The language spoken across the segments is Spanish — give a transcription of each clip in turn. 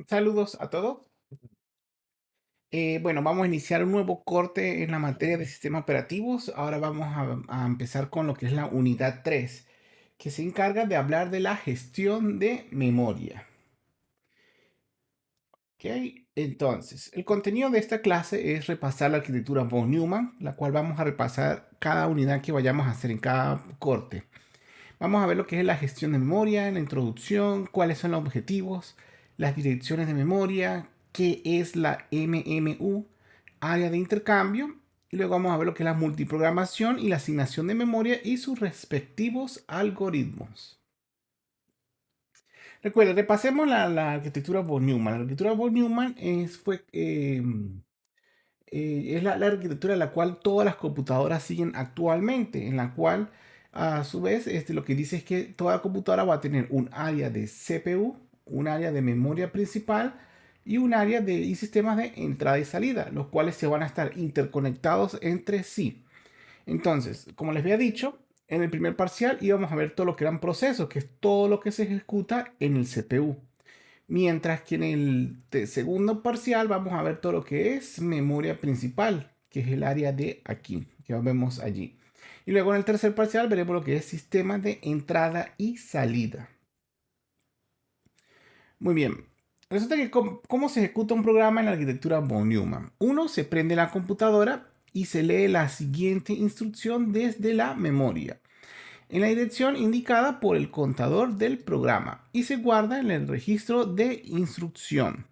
Saludos a todos. Bueno, vamos a iniciar un nuevo corte en la materia de sistemas operativos. Ahora vamos a empezar con lo que es la unidad 3, que se encarga de hablar de la gestión de memoria. ¿Ok? Entonces, el contenido de esta clase es repasar la arquitectura von Neumann, la cual vamos a repasar cada unidad que vayamos a hacer en cada corte. Vamos a ver lo que es la gestión de memoria, la introducción, cuáles son los objetivos, las direcciones de memoria, qué es la MMU, área de intercambio, y luego vamos a ver lo que es la multiprogramación y la asignación de memoria y sus respectivos algoritmos. Recuerda, repasemos la arquitectura von Neumann. La arquitectura von Neumann es la arquitectura en la cual todas las computadoras siguen actualmente, en la cual a su vez lo que dice es que toda computadora va a tener un área de CPU, un área de memoria principal y un área y sistemas de entrada y salida, los cuales se van a estar interconectados entre sí. Entonces, como les había dicho, en el primer parcial íbamos a ver todo lo que eran procesos, que es todo lo que se ejecuta en el CPU. Mientras que en el segundo parcial vamos a ver todo lo que es memoria principal, que es el área de aquí, que vemos allí. Y luego en el tercer parcial veremos lo que es sistema de entrada y salida. Muy bien. Resulta que cómo se ejecuta un programa en la arquitectura von Neumann. Uno, se prende la computadora y se lee la siguiente instrucción desde la memoria, en la dirección indicada por el contador del programa, y se guarda en el registro de instrucción.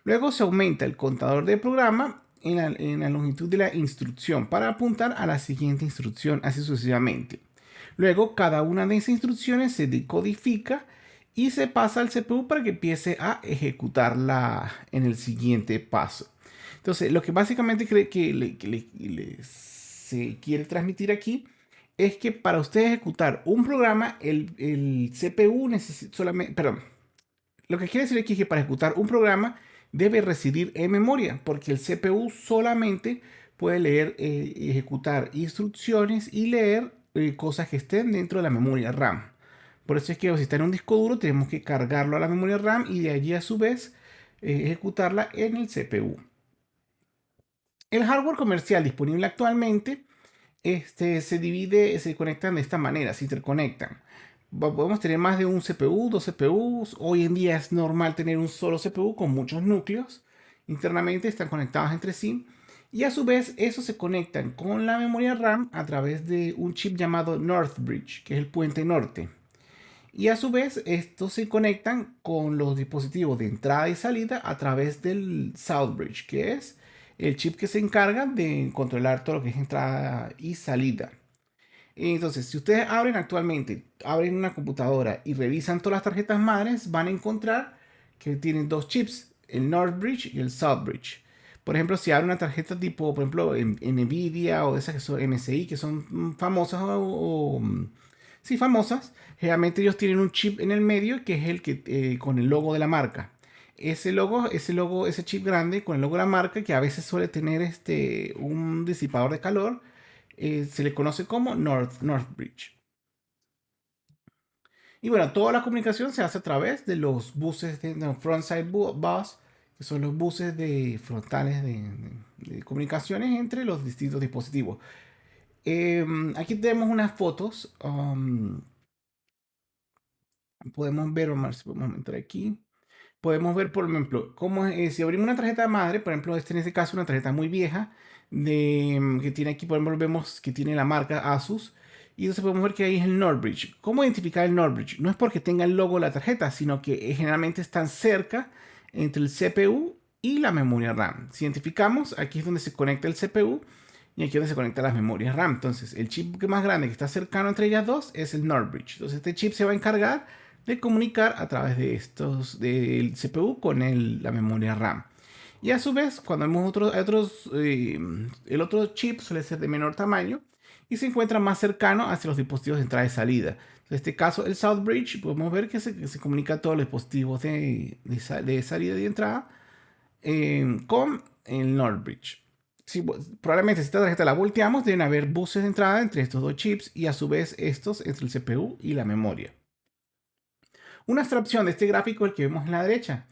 Luego se aumenta el contador del programa en la longitud de la instrucción para apuntar a la siguiente instrucción, así sucesivamente. Luego cada una de esas instrucciones se decodifica y se pasa al CPU para que empiece a ejecutarla en el siguiente paso. Entonces, lo que básicamente se quiere transmitir aquí es que para usted ejecutar un programa, el CPU necesita solamente, perdón, lo que quiere decir aquí es que para ejecutar un programa debe residir en memoria, porque el CPU solamente puede leer y ejecutar instrucciones y leer cosas que estén dentro de la memoria RAM. Por eso es que si está en un disco duro, tenemos que cargarlo a la memoria RAM y de allí a su vez ejecutarla en el CPU. El hardware comercial disponible actualmente se conectan de esta manera, se interconectan. Podemos tener más de un CPU, dos CPUs. Hoy en día es normal tener un solo CPU con muchos núcleos. Internamente están conectados entre sí. Y a su vez, esos se conectan con la memoria RAM a través de un chip llamado Northbridge, que es el puente norte. Y a su vez, estos se conectan con los dispositivos de entrada y salida a través del Southbridge, que es el chip que se encarga de controlar todo lo que es entrada y salida. Entonces, si ustedes abren una computadora y revisan todas las tarjetas madres, van a encontrar que tienen dos chips, el Northbridge y el Southbridge. Por ejemplo, si abren una tarjeta tipo, por ejemplo, en Nvidia o esas que son MSI, que son famosas sí, famosas, generalmente ellos tienen un chip en el medio que es el que con el logo de la marca. Ese chip grande con el logo de la marca, que a veces suele tener un disipador de calor, se le conoce como Northbridge. Y bueno, toda la comunicación se hace a través de los buses de frontside bus, que son los buses frontales de comunicaciones entre los distintos dispositivos. Aquí tenemos unas fotos. Podemos ver, vamos a ver si podemos entrar aquí. Podemos ver, por ejemplo, si abrimos una tarjeta madre, por ejemplo, en este caso una tarjeta muy vieja, que tiene aquí, por ejemplo, vemos que tiene la marca Asus, y entonces podemos ver que ahí es el Northbridge. ¿Cómo identificar el Northbridge? No es porque tenga el logo de la tarjeta, sino que generalmente están cerca entre el CPU y la memoria RAM. Si identificamos, aquí es donde se conecta el CPU y aquí es donde se conecta las memorias RAM. Entonces, el chip más grande que está cercano entre ellas dos es el Northbridge. Entonces, este chip se va a encargar de comunicar a través del CPU con la memoria RAM. Y a su vez, cuando vemos el otro chip suele ser de menor tamaño y se encuentra más cercano hacia los dispositivos de entrada y salida. En este caso, el Southbridge, podemos ver que se comunica a todos los dispositivos de salida y entrada con el Northbridge. Probablemente si esta tarjeta la volteamos, deben haber buses de entrada entre estos dos chips y a su vez estos entre el CPU y la memoria. Una abstracción de este gráfico, el que vemos en la derecha.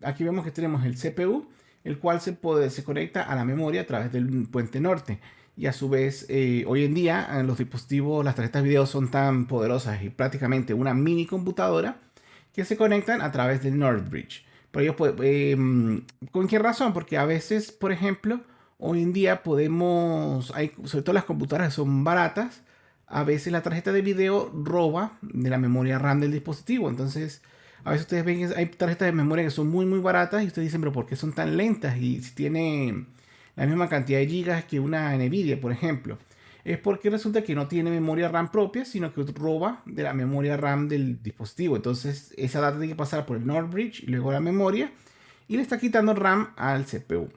Aquí vemos que tenemos el CPU, el cual se conecta a la memoria a través del puente norte. Y a su vez, hoy en día, los dispositivos, las tarjetas de video son tan poderosas y prácticamente una mini computadora que se conectan a través del North Bridge. Pero ellos ¿con qué razón? Porque a veces, por ejemplo, hoy en día sobre todo las computadoras que son baratas, a veces la tarjeta de video roba de la memoria RAM del dispositivo. Entonces, a veces ustedes ven que hay tarjetas de memoria que son muy baratas y ustedes dicen, pero ¿por qué son tan lentas? Y si tiene la misma cantidad de gigas que una Nvidia, por ejemplo. Es porque resulta que no tiene memoria RAM propia, sino que roba de la memoria RAM del dispositivo. Entonces, esa data tiene que pasar por el NOR bridge y luego a la memoria y le está quitando RAM al CPU.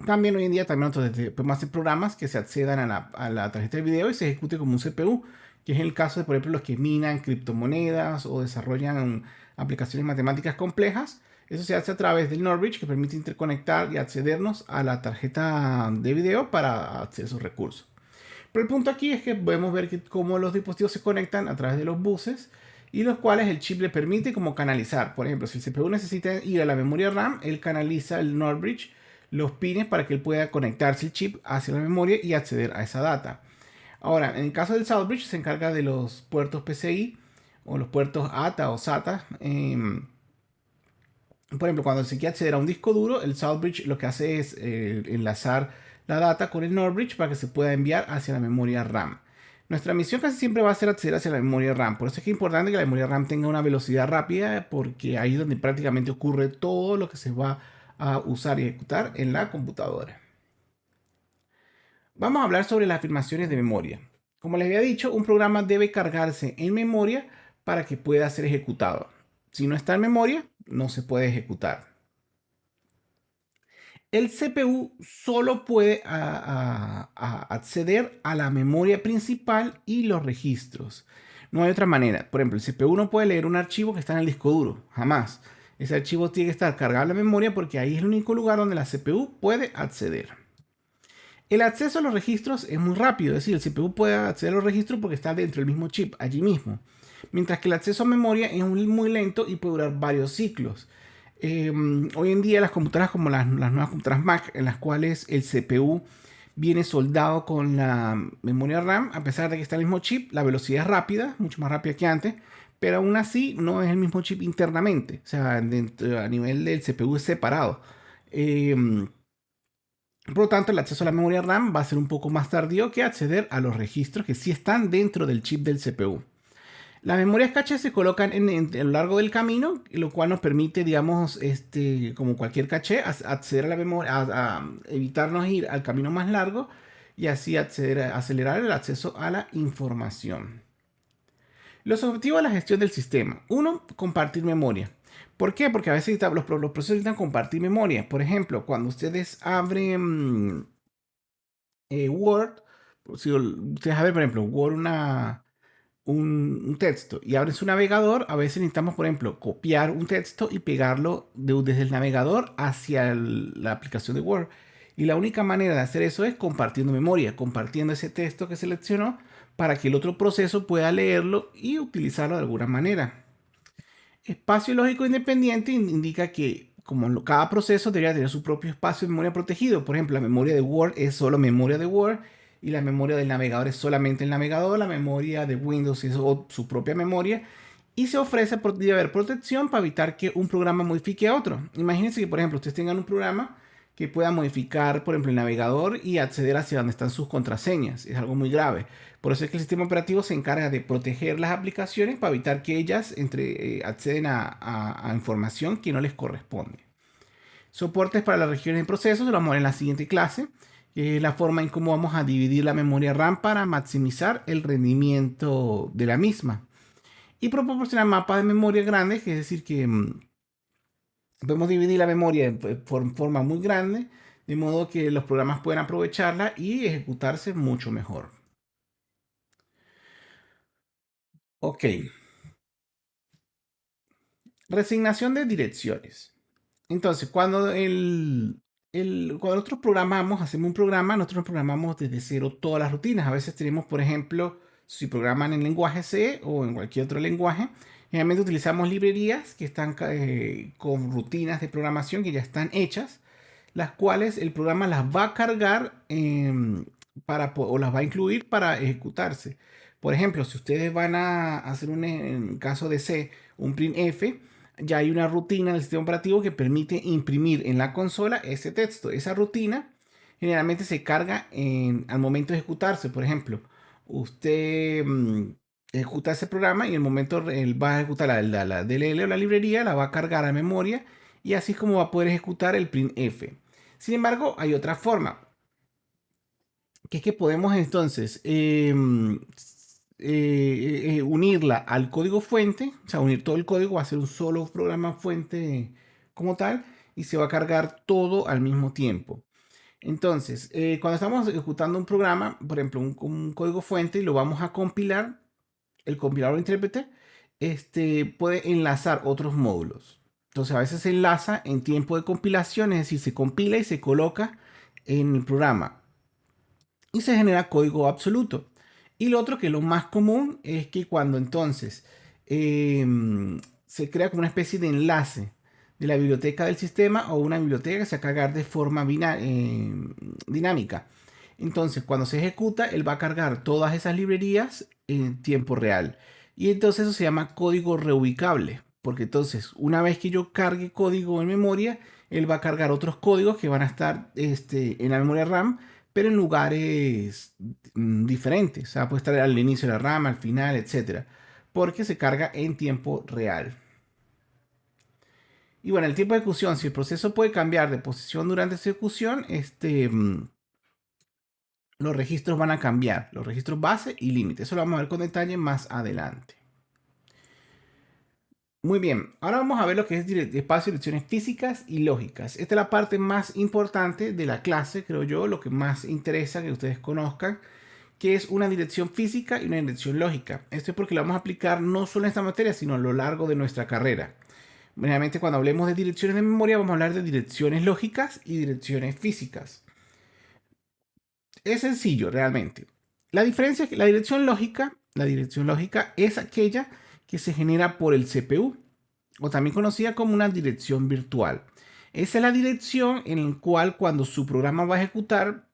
También hoy en día también podemos hacer programas que se accedan a la tarjeta de video y se ejecute como un CPU, que es el caso de, por ejemplo, los que minan criptomonedas o desarrollan aplicaciones matemáticas complejas. Eso se hace a través del NOR bridge, que permite interconectar y accedernos a la tarjeta de video para acceder a esos recursos. Pero el punto aquí es que podemos ver cómo los dispositivos se conectan a través de los buses y los cuales el chip le permite como canalizar. Por ejemplo, si el CPU necesita ir a la memoria RAM, él canaliza el NOR bridge, los pines para que él pueda conectarse el chip hacia la memoria y acceder a esa data. Ahora, en el caso del South Bridge se encarga de los puertos PCI o los puertos ATA o SATA. Por ejemplo, cuando se quiere acceder a un disco duro, el South Bridge lo que hace es enlazar la data con el North Bridge para que se pueda enviar hacia la memoria RAM. Nuestra misión casi siempre va a ser acceder hacia la memoria RAM. Por eso es que es importante que la memoria RAM tenga una velocidad rápida, porque ahí es donde prácticamente ocurre todo lo que se va a usar y ejecutar en la computadora. Vamos a hablar sobre las afirmaciones de memoria. Como les había dicho, un programa debe cargarse en memoria para que pueda ser ejecutado. Si no está en memoria, no se puede ejecutar. El CPU solo puede acceder a la memoria principal y los registros. No hay otra manera. Por ejemplo, el CPU no puede leer un archivo que está en el disco duro. Jamás. Ese archivo tiene que estar cargado en la memoria porque ahí es el único lugar donde la CPU puede acceder. El acceso a los registros es muy rápido. Es decir, el CPU puede acceder a los registros porque está dentro del mismo chip, allí mismo. Mientras que el acceso a memoria es muy lento y puede durar varios ciclos. Hoy en día las computadoras como las nuevas computadoras Mac, en las cuales el CPU viene soldado con la memoria RAM, a pesar de que está el mismo chip, la velocidad es rápida, mucho más rápida que antes, pero aún así no es el mismo chip internamente, o sea, a nivel del CPU es separado. Por lo tanto, el acceso a la memoria RAM va a ser un poco más tardío que acceder a los registros que sí están dentro del chip del CPU. Las memorias caché se colocan a lo largo del camino, lo cual nos permite, digamos, como cualquier caché, acceder a la memoria, a evitarnos ir al camino más largo y así acelerar el acceso a la información. Los objetivos de la gestión del sistema. Uno, compartir memoria. ¿Por qué? Porque a veces los procesos necesitan compartir memoria. Por ejemplo, cuando ustedes abren Word, si ustedes abren, por ejemplo, Word un texto y abren su navegador, a veces necesitamos, por ejemplo, copiar un texto y pegarlo desde el navegador hacia la aplicación de Word. Y la única manera de hacer eso es compartiendo memoria, compartiendo ese texto que seleccionó para que el otro proceso pueda leerlo y utilizarlo de alguna manera. Espacio lógico independiente indica que como cada proceso debería tener su propio espacio de memoria protegido. Por ejemplo, la memoria de Word es solo memoria de Word y la memoria del navegador es solamente el navegador. La memoria de Windows es su propia memoria y se ofrece debe haber protección para evitar que un programa modifique a otro. Imagínense que, por ejemplo, ustedes tengan un programa que pueda modificar, por ejemplo, el navegador y acceder hacia donde están sus contraseñas. Es algo muy grave. Por eso es que el sistema operativo se encarga de proteger las aplicaciones para evitar que ellas acceden a información que no les corresponde. Soportes para las regiones de procesos, lo vamos a ver en la siguiente clase. La forma en cómo vamos a dividir la memoria RAM para maximizar el rendimiento de la misma. Y proporcionar mapas de memoria grandes, que es decir que podemos dividir la memoria de forma muy grande, de modo que los programas puedan aprovecharla y ejecutarse mucho mejor. Ok. Resignación de direcciones. Entonces, cuando nosotros programamos, hacemos un programa, nosotros programamos desde cero todas las rutinas. A veces tenemos, por ejemplo, si programan en lenguaje C o en cualquier otro lenguaje, Generalmente utilizamos librerías que están con rutinas de programación que ya están hechas, las cuales el programa las va a cargar o las va a incluir para ejecutarse. Por ejemplo, si ustedes van a hacer en caso de C, un printf, ya hay una rutina del sistema operativo que permite imprimir en la consola ese texto. Esa rutina generalmente se carga al momento de ejecutarse. Por ejemplo, usted ejecuta ese programa y en el momento él va a ejecutar la DLL o la librería, la va a cargar a memoria y así es como va a poder ejecutar el printf. Sin embargo, hay otra forma, que es que podemos entonces unirla al código fuente, o sea, unir todo el código, va a ser un solo programa fuente como tal, y se va a cargar todo al mismo tiempo. Entonces, cuando estamos ejecutando un programa, por ejemplo, un código fuente, y lo vamos a compilar, el compilador intérprete puede enlazar otros módulos. Entonces, a veces se enlaza en tiempo de compilación, es decir, se compila y se coloca en el programa y se genera código absoluto. Y lo otro que es lo más común es que cuando entonces se crea como una especie de enlace de la biblioteca del sistema o una biblioteca que se va a cargar de forma dinámica. Entonces, cuando se ejecuta, él va a cargar todas esas librerías en tiempo real. Y entonces eso se llama código reubicable. Porque entonces, una vez que yo cargue código en memoria, él va a cargar otros códigos que van a estar en la memoria RAM, pero en lugares diferentes. O sea, puede estar al inicio de la RAM, al final, etcétera, porque se carga en tiempo real. Y bueno, el tiempo de ejecución, si el proceso puede cambiar de posición durante su ejecución, los registros van a cambiar, los registros base y límite. Eso lo vamos a ver con detalle más adelante. Muy bien, ahora vamos a ver lo que es espacio de direcciones físicas y lógicas. Esta es la parte más importante de la clase, creo yo, lo que más interesa que ustedes conozcan, que es una dirección física y una dirección lógica. Esto es porque lo vamos a aplicar no solo en esta materia, sino a lo largo de nuestra carrera. Generalmente cuando hablemos de direcciones de memoria vamos a hablar de direcciones lógicas y direcciones físicas. Es sencillo realmente. La diferencia es que la dirección lógica es aquella que se genera por el CPU, o también conocida como una dirección virtual. Esa es la dirección en la cual cuando su programa va a ejecutar,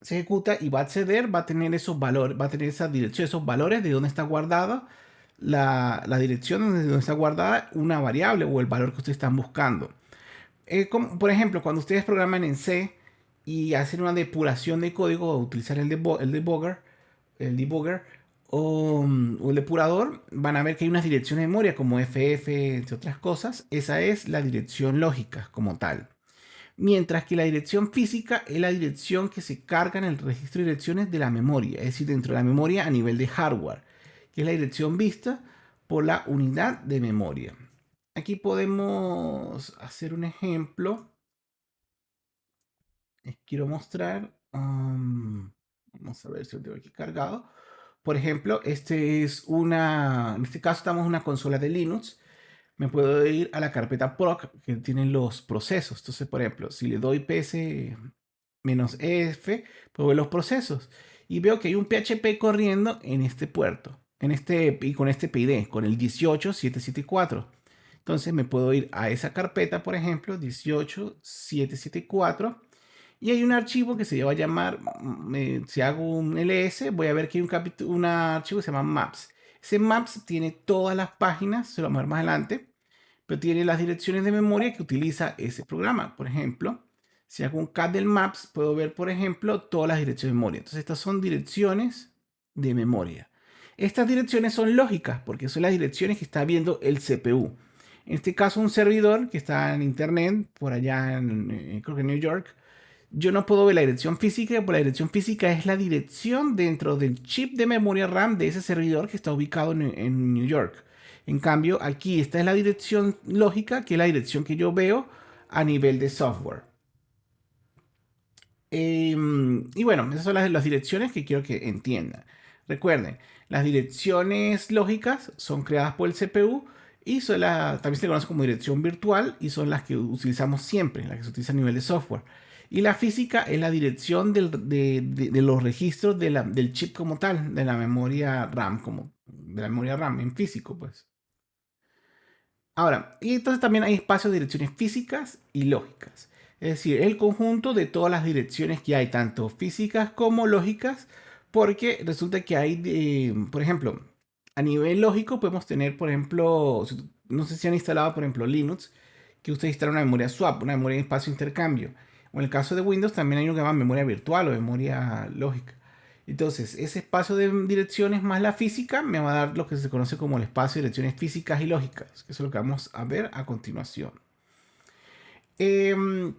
se ejecuta y va a acceder, va a tener esos valores, va a tener esa dirección, esos valores de dónde está guardada la dirección, de dónde está guardada una variable o el valor que ustedes están buscando. Por ejemplo, cuando ustedes programan en C y hacen una depuración de código o utilizar el debugger o el depurador, van a ver que hay unas direcciones de memoria como FF, entre otras cosas. Esa es la dirección lógica como tal. Mientras que la dirección física es la dirección que se carga en el registro de direcciones de la memoria, es decir, dentro de la memoria a nivel de hardware, que es la dirección vista por la unidad de memoria. Aquí podemos hacer un ejemplo. Les quiero mostrar. Vamos a ver si lo tengo aquí cargado. Por ejemplo, en este caso estamos en una consola de Linux. Me puedo ir a la carpeta proc que tiene los procesos. Entonces, por ejemplo, si le doy ps-f, puedo ver los procesos. Y veo que hay un PHP corriendo en este puerto. Y con este PID, con el 18774. Entonces me puedo ir a esa carpeta, por ejemplo, 18774. Y hay un archivo que se va a llamar, si hago un ls, voy a ver que hay un archivo que se llama maps. Ese maps tiene todas las páginas, se lo vamos a ver más adelante, pero tiene las direcciones de memoria que utiliza ese programa. Por ejemplo, si hago un cat del maps, puedo ver, por ejemplo, todas las direcciones de memoria. Entonces, estas son direcciones de memoria. Estas direcciones son lógicas porque son las direcciones que está viendo el CPU. En este caso, un servidor que está en internet, por allá creo que en New York, yo no puedo ver la dirección física, porque la dirección física es la dirección dentro del chip de memoria RAM de ese servidor que está ubicado en New York. En cambio, aquí esta es la dirección lógica, que es la dirección que yo veo a nivel de software. Y bueno, esas son las direcciones que quiero que entiendan. Recuerden, las direcciones lógicas son creadas por el CPU y también se conoce como dirección virtual y son las que utilizamos siempre, las que se utilizan a nivel de software. Y la física es la dirección de los registros del chip como tal, de la memoria RAM, de la memoria RAM en físico, pues. Ahora, y entonces también hay espacios de direcciones físicas y lógicas. Es decir, el conjunto de todas las direcciones que hay, tanto físicas como lógicas, porque resulta que hay, por ejemplo, a nivel lógico podemos tener, por ejemplo, no sé si han instalado, por ejemplo, Linux, que usted instala una memoria swap, una memoria de espacio intercambio. O en el caso de Windows también hay lo que llama memoria virtual o memoria lógica. Entonces, ese espacio de direcciones más la física me va a dar lo que se conoce como el espacio de direcciones físicas y lógicas, que eso es lo que vamos a ver a continuación. Em,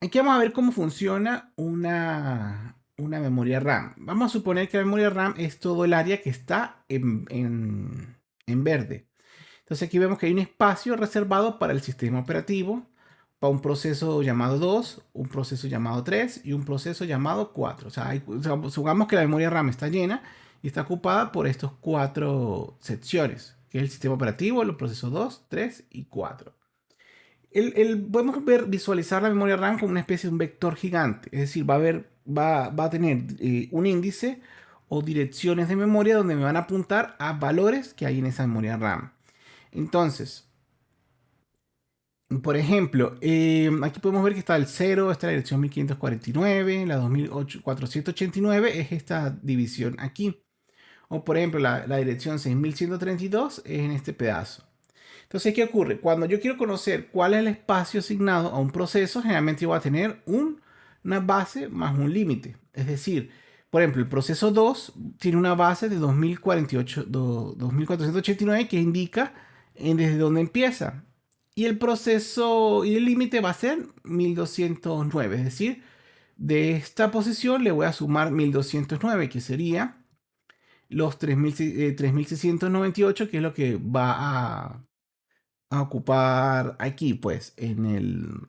Aquí vamos a ver cómo funciona una memoria RAM. Vamos a suponer que la memoria RAM es todo el área que está en verde. Entonces aquí vemos que hay un espacio reservado para el sistema operativo, para un proceso llamado 2, un proceso llamado 3 y un proceso llamado 4. Supongamos que la memoria RAM está llena y está ocupada por estos cuatro secciones, que es el sistema operativo, los procesos 2, 3 y 4. Podemos visualizar la memoria RAM como una especie de un vector gigante, es decir, va a tener un índice o direcciones de memoria donde me van a apuntar a valores que hay en esa memoria RAM. Entonces, por ejemplo, aquí podemos ver que está el 0, está la dirección 1549, la 2489 es esta división aquí. O por ejemplo, la dirección 6132 es en este pedazo. Entonces, ¿qué ocurre? Cuando yo quiero conocer cuál es el espacio asignado a un proceso, generalmente yo voy a tener una base más un límite. Es decir, por ejemplo, el proceso 2 tiene una base de 2048, 2489 que indica desde dónde empieza. Y el proceso y el límite va a ser 1209. Es decir, de esta posición le voy a sumar 1209, que sería los 3698, que es lo que va a ocupar aquí, pues, en el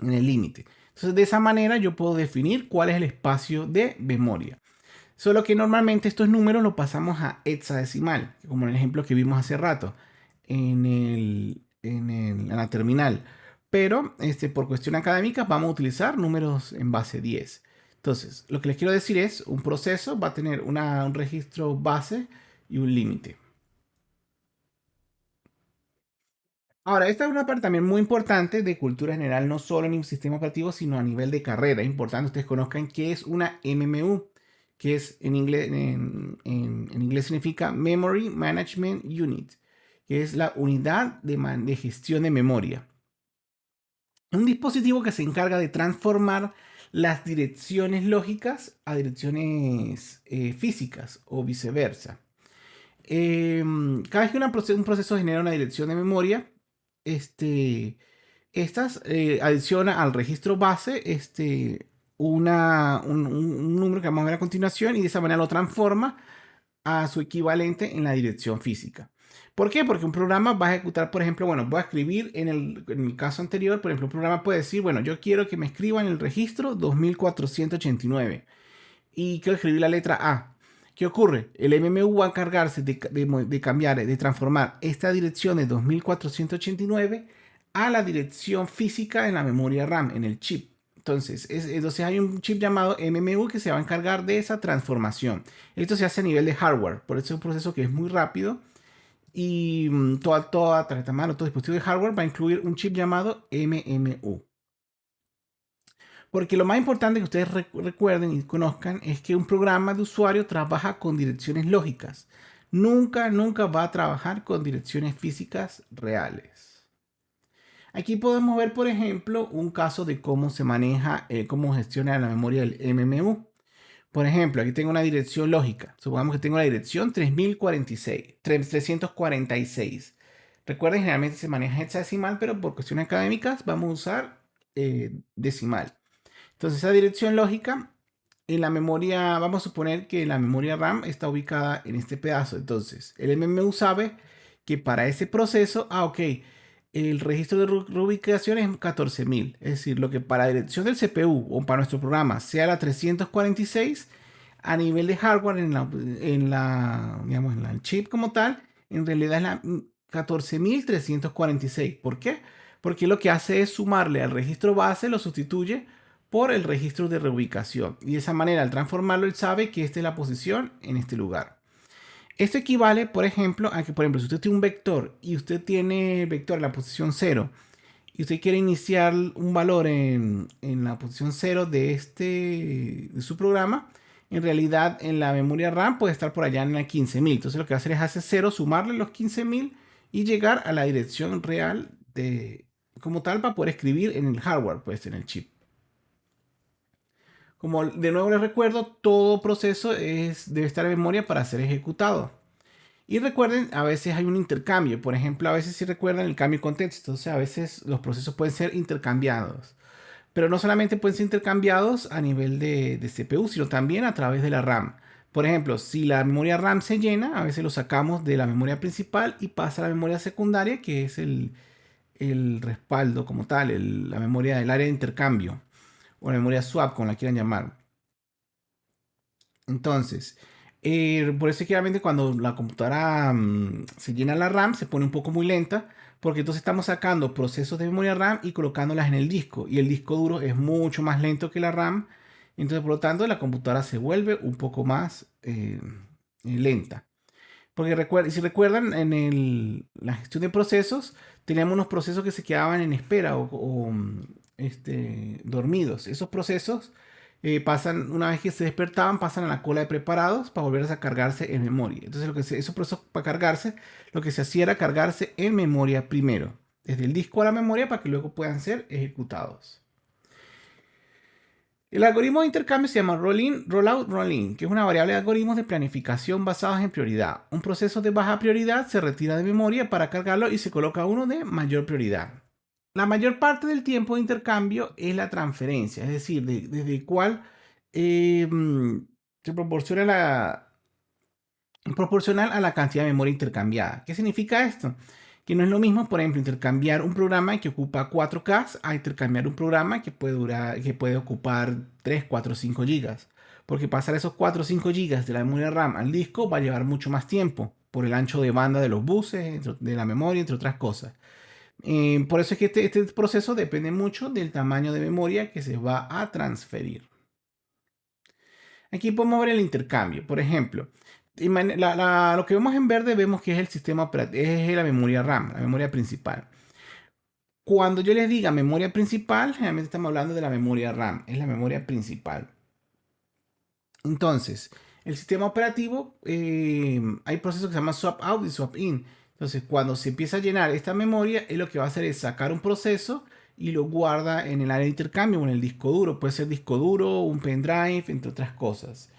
límite. Entonces, de esa manera yo puedo definir cuál es el espacio de memoria. Solo que normalmente estos números los pasamos a hexadecimal, como en el ejemplo que vimos hace rato en la terminal. Pero por cuestión académica vamos a utilizar números en base 10. Entonces, lo que les quiero decir es, un proceso va a tener un registro base y un límite. Ahora, esta es una parte también muy importante de cultura general, no solo en un sistema operativo, sino a nivel de carrera. Es importante que ustedes conozcan qué es una MMU, que es en inglés, en inglés significa Memory Management Unit, que es la unidad de gestión de memoria. Un dispositivo que se encarga de transformar las direcciones lógicas a direcciones físicas o viceversa. Cada vez que un proceso genera una dirección de memoria, estas adiciona al registro base un número que vamos a ver a continuación y de esa manera lo transforma a su equivalente en la dirección física. ¿Por qué? Porque un programa va a ejecutar, por ejemplo, bueno, voy a escribir en mi caso anterior, por ejemplo, un programa puede decir, bueno, yo quiero que me escriban el registro 2489 y quiero escribir la letra A. ¿Qué ocurre? El MMU va a encargarse de cambiar, de transformar esta dirección de 2489 a la dirección física en la memoria RAM, en el chip. Entonces hay un chip llamado MMU que se va a encargar de esa transformación. Esto se hace a nivel de hardware, por eso es un proceso que es muy rápido y toda tarjeta madre, todo dispositivo de hardware va a incluir un chip llamado MMU. Porque lo más importante que ustedes recuerden y conozcan es que un programa de usuario trabaja con direcciones lógicas. Nunca va a trabajar con direcciones físicas reales. Aquí podemos ver, por ejemplo, un caso de cómo se maneja, cómo gestiona la memoria del MMU. Por ejemplo, aquí tengo una dirección lógica. Supongamos que tengo la dirección 346. Recuerden, generalmente se maneja hexadecimal, pero por cuestiones académicas vamos a usar decimal. Entonces, esa dirección lógica en la memoria, vamos a suponer que la memoria RAM está ubicada en este pedazo. Entonces, el MMU sabe que para ese proceso, ok, el registro de reubicación es 14.000. Es decir, lo que para la dirección del CPU o para nuestro programa sea la 346, a nivel de hardware digamos, en el chip como tal, en realidad es la 14.346. ¿Por qué? Porque lo que hace es sumarle al registro base, lo sustituye por el registro de reubicación. Y de esa manera, al transformarlo, él sabe que esta es la posición en este lugar. Esto equivale, por ejemplo, a que, por ejemplo, si usted tiene un vector y usted tiene el vector en la posición 0 y usted quiere iniciar un valor en la posición 0 de su programa, en realidad en la memoria RAM puede estar por allá en la 15.000. Entonces lo que va a hacer es hacer 0, sumarle los 15.000 y llegar a la dirección real como tal para poder escribir en el hardware, pues en el chip. Como de nuevo les recuerdo, todo proceso debe estar en memoria para ser ejecutado. Y recuerden, a veces hay un intercambio. Por ejemplo, a veces si recuerdan el cambio de contexto. O sea, a veces los procesos pueden ser intercambiados. Pero no solamente pueden ser intercambiados a nivel de CPU, sino también a través de la RAM. Por ejemplo, si la memoria RAM se llena, a veces lo sacamos de la memoria principal y pasa a la memoria secundaria, que es el respaldo como tal, la memoria del área de intercambio o la memoria swap, como la quieran llamar. Entonces, por eso es que realmente cuando la computadora se llena la RAM, se pone un poco muy lenta, porque entonces estamos sacando procesos de memoria RAM y colocándolas en el disco, y el disco duro es mucho más lento que la RAM, entonces por lo tanto la computadora se vuelve un poco más lenta. Porque si recuerdan, la gestión de procesos, teníamos unos procesos que se quedaban en espera o dormidos. Esos procesos pasan, una vez que se despertaban, pasan a la cola de preparados para volver a cargarse en memoria. Entonces, esos procesos para cargarse, lo que se hacía era cargarse en memoria primero, desde el disco a la memoria para que luego puedan ser ejecutados. El algoritmo de intercambio se llama roll-in, roll-out, roll-in, que es una variable de algoritmos de planificación basados en prioridad. Un proceso de baja prioridad se retira de memoria para cargarlo y se coloca uno de mayor prioridad. La mayor parte del tiempo de intercambio es la transferencia, es decir, desde el cual se proporcional a la cantidad de memoria intercambiada. ¿Qué significa esto? Que no es lo mismo, por ejemplo, intercambiar un programa que ocupa 4K a intercambiar un programa que puede ocupar 3, 4, 5 gigas. Porque pasar esos 4 o 5 gigas de la memoria RAM al disco va a llevar mucho más tiempo por el ancho de banda de los buses, de la memoria, entre otras cosas. Por eso es que este proceso depende mucho del tamaño de memoria que se va a transferir. Aquí podemos ver el intercambio. Por ejemplo, lo que vemos en verde vemos que es el sistema operativo, es la memoria RAM, la memoria principal. Cuando yo les diga memoria principal, generalmente estamos hablando de la memoria RAM, es la memoria principal. Entonces, el sistema operativo, hay procesos que se llaman swap out y swap in. Entonces, cuando se empieza a llenar esta memoria, es lo que va a hacer es sacar un proceso y lo guarda en el área de intercambio o en el disco duro. Puede ser disco duro, un pendrive, entre otras cosas.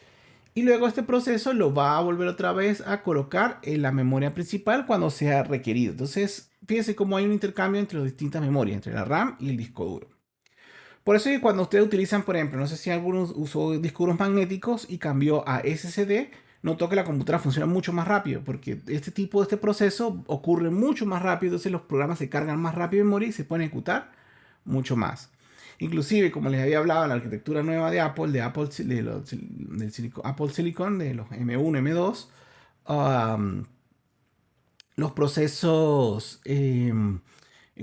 Y luego este proceso lo va a volver otra vez a colocar en la memoria principal cuando sea requerido. Entonces, fíjense cómo hay un intercambio entre las distintas memorias, entre la RAM y el disco duro. Por eso que cuando ustedes utilizan, por ejemplo, no sé si algunos usó discos duros magnéticos y cambió a SSD, notó que la computadora funciona mucho más rápido, porque este proceso ocurre mucho más rápido, entonces los programas se cargan más rápido en memoria y se pueden ejecutar mucho más. Inclusive, como les había hablado, la arquitectura nueva de Apple, Apple Silicon, de los M1, M2, los procesos,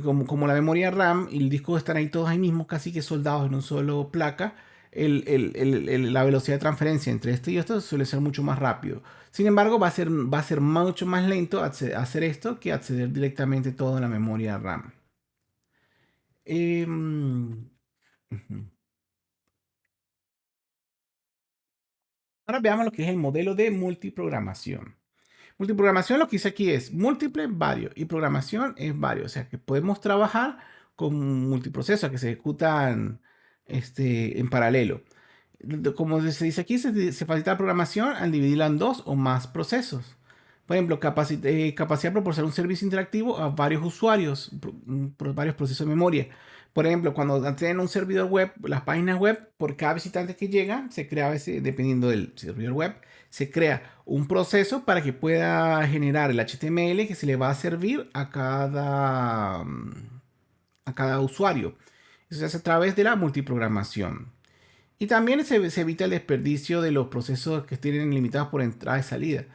como la memoria RAM y el disco están ahí todos ahí mismo, casi que soldados en un solo placa, la velocidad de transferencia entre este y esto suele ser mucho más rápido. Sin embargo, va a ser mucho más lento hacer esto que acceder directamente todo en la memoria RAM. Ujú. Ahora veamos lo que es el modelo de multiprogramación. Multiprogramación lo que hice aquí es múltiple, varios, y programación es varios. O sea que podemos trabajar con multiprocesos que se ejecutan en paralelo. Como se dice aquí, se facilita la programación al dividirla en dos o más procesos. Por ejemplo, capacidad de proporcionar un servicio interactivo a varios usuarios, varios procesos de memoria. Por ejemplo, cuando tienen un servidor web, las páginas web, por cada visitante que llega, se crea, dependiendo del servidor web, se crea un proceso para que pueda generar el HTML que se le va a servir a cada usuario. Eso se hace a través de la multiprogramación. Y también se evita el desperdicio de los procesos que tienen limitados por entrada y salida.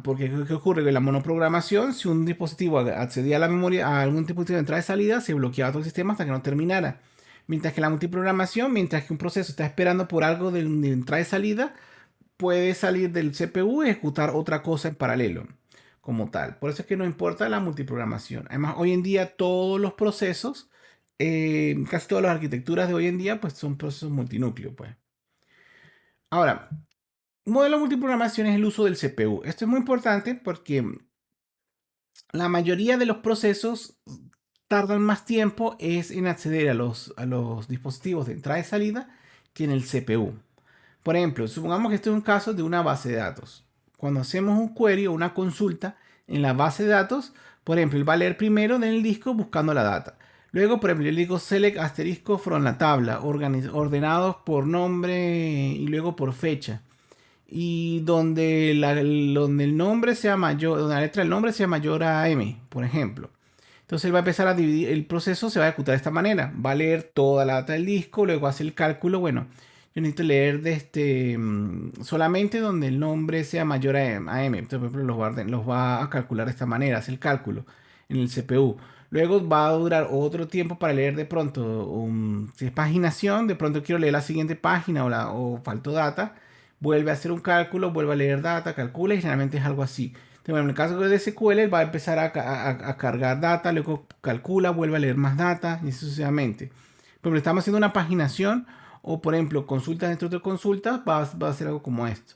Porque ¿qué ocurre? En la monoprogramación, si un dispositivo accedía a la memoria, a algún dispositivo de entrada y salida, se bloqueaba todo el sistema hasta que no terminara. Mientras que la multiprogramación, mientras que un proceso está esperando por algo de entrada y salida, puede salir del CPU y ejecutar otra cosa en paralelo como tal. Por eso es que no importa la multiprogramación. Además, hoy en día todos los procesos, casi todas las arquitecturas de hoy en día, pues son procesos multinúcleo, pues. Ahora, un modelo de multiprogramación es el uso del CPU. Esto es muy importante porque la mayoría de los procesos tardan más tiempo es en acceder a los dispositivos de entrada y salida que en el CPU. Por ejemplo, supongamos que este es un caso de una base de datos. Cuando hacemos un query o una consulta en la base de datos, por ejemplo, él va a leer primero en el disco buscando la data. Luego, por ejemplo, yo le digo select asterisco from la tabla, ordenados por nombre y luego por fecha. Y donde el nombre sea mayor, donde la letra del nombre sea mayor a M, por ejemplo. Entonces él va a empezar a dividir, el proceso se va a ejecutar de esta manera. Va a leer toda la data del disco, luego hace el cálculo. Bueno, yo necesito leer de solamente donde el nombre sea mayor a M. Entonces, por ejemplo, los va a calcular de esta manera, hace el cálculo en el CPU. Luego va a durar otro tiempo para leer de pronto, si es paginación, de pronto quiero leer la siguiente página o faltó data, vuelve a hacer un cálculo, vuelve a leer data, calcula y generalmente es algo así. Bueno, en el caso de SQL, él va a empezar a cargar data, luego calcula, vuelve a leer más data y así sucesivamente. Pero estamos haciendo una paginación o, por ejemplo, consultas dentro de consultas, va a ser algo como esto.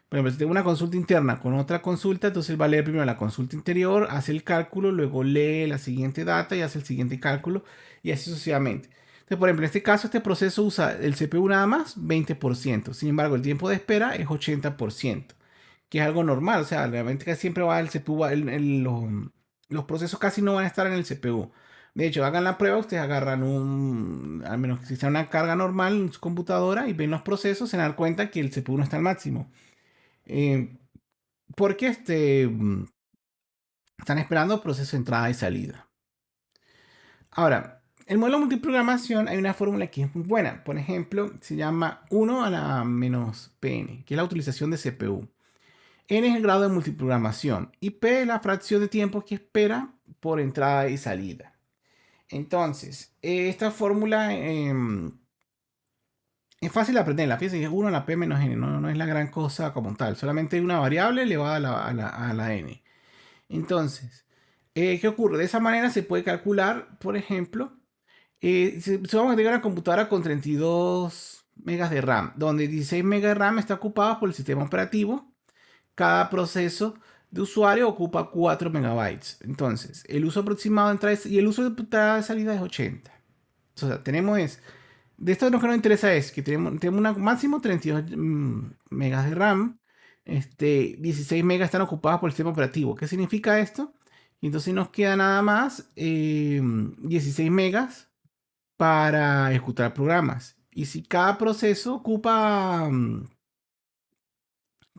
Por ejemplo, si tengo una consulta interna con otra consulta, entonces él va a leer primero la consulta interior, hace el cálculo, luego lee la siguiente data y hace el siguiente cálculo y así sucesivamente. Entonces, por ejemplo, en este caso, este proceso usa el CPU nada más 20%. Sin embargo, el tiempo de espera es 80%, que es algo normal. O sea, realmente casi siempre va el CPU, los procesos casi no van a estar en el CPU. De hecho, hagan la prueba, ustedes agarran al menos que sea una carga normal en su computadora y ven los procesos, se dan cuenta que el CPU no está al máximo. Eh, porque están esperando proceso de entrada y salida. Ahora, el modelo multiprogramación hay una fórmula que es muy buena. Por ejemplo, se llama 1 a la menos Pn, que es la utilización de CPU. N es el grado de multiprogramación y P es la fracción de tiempo que espera por entrada y salida. Entonces, esta fórmula es fácil de aprenderla. Fíjense que es 1 a la P menos N, no es la gran cosa como tal. Solamente hay una variable elevada a la N. Entonces, ¿qué ocurre? De esa manera se puede calcular, por ejemplo, si vamos a tener una computadora con 32 megas de RAM, donde 16 megas de RAM está ocupado por el sistema operativo, cada proceso de usuario ocupa 4 megabytes. Entonces, el uso aproximado de entrada y el uso de entrada de salida es 80. O sea, de esto lo que nos interesa es que tenemos una máximo 32 megas de RAM. 16 megas están ocupadas por el sistema operativo. ¿Qué significa esto? Y entonces nos queda nada más 16 megas para ejecutar programas. Y si cada proceso ocupa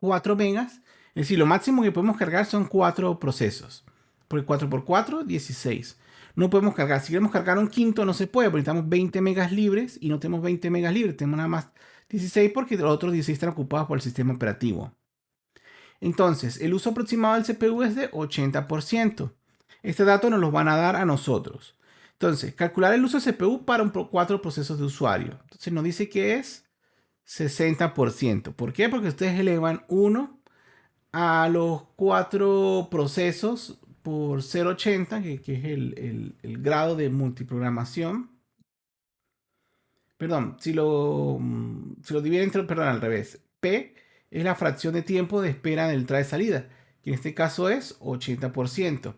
4 megas, es decir, lo máximo que podemos cargar son 4 procesos. Porque 4 por 4, 16. No podemos cargar. Si queremos cargar un quinto, no se puede, porque necesitamos 20 megas libres y no tenemos 20 megas libres. Tenemos nada más 16 porque los otros 16 están ocupados por el sistema operativo. Entonces, el uso aproximado del CPU es de 80%. Este dato nos lo van a dar a nosotros. Entonces, calcular el uso de CPU para 4 procesos de usuario. Entonces, nos dice que es 60%. ¿Por qué? Porque ustedes elevan 1 a los 4 procesos por 0,80, que es el grado de multiprogramación. Perdón, si lo dividen entre, perdón, al revés. P es la fracción de tiempo de espera del entrada y salida, que en este caso es 80%.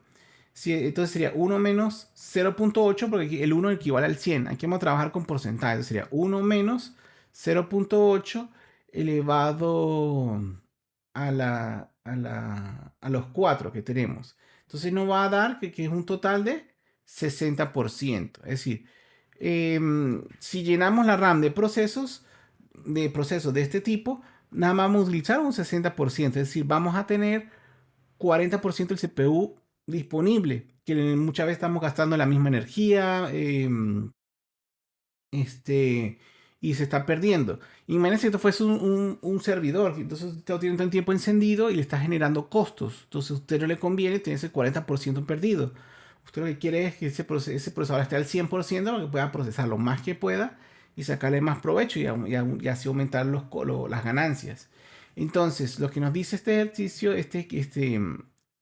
Entonces sería 1 menos 0,8, porque aquí el 1 equivale al 100. Aquí vamos a trabajar con porcentajes. Sería 1 menos 0,8 elevado a los 4 que tenemos. Entonces nos va a dar que es un total de 60%. Es decir, si llenamos la RAM de procesos de este tipo, nada más vamos a utilizar un 60%. Es decir, vamos a tener 40% del CPU disponible, que muchas veces estamos gastando la misma energía, y se está perdiendo. Imagínense que esto fuese un servidor, entonces usted lo tiene todo el tiempo encendido y le está generando costos. Entonces a usted no le conviene tener ese 40% perdido. Usted lo que quiere es que ese procesador esté al 100% para que pueda procesar lo más que pueda y sacarle más provecho y así aumentar las ganancias. Entonces, lo que nos dice este ejercicio,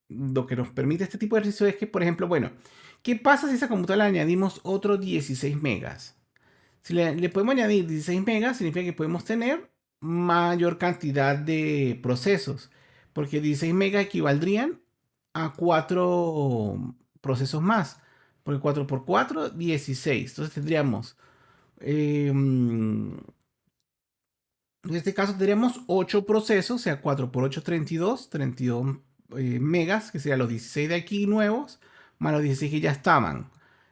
lo que nos permite este tipo de ejercicio es que, por ejemplo, bueno, ¿qué pasa si a esa computadora le añadimos otros 16 megas? Si le podemos añadir 16 megas, significa que podemos tener mayor cantidad de procesos, porque 16 megas equivaldrían a 4 procesos más, porque 4 por 4, 16. Entonces tendríamos, en este caso tendríamos 8 procesos, o sea, 4 por 8, 32, 32 megas, que serían los 16 de aquí nuevos, más los 16 que ya estaban.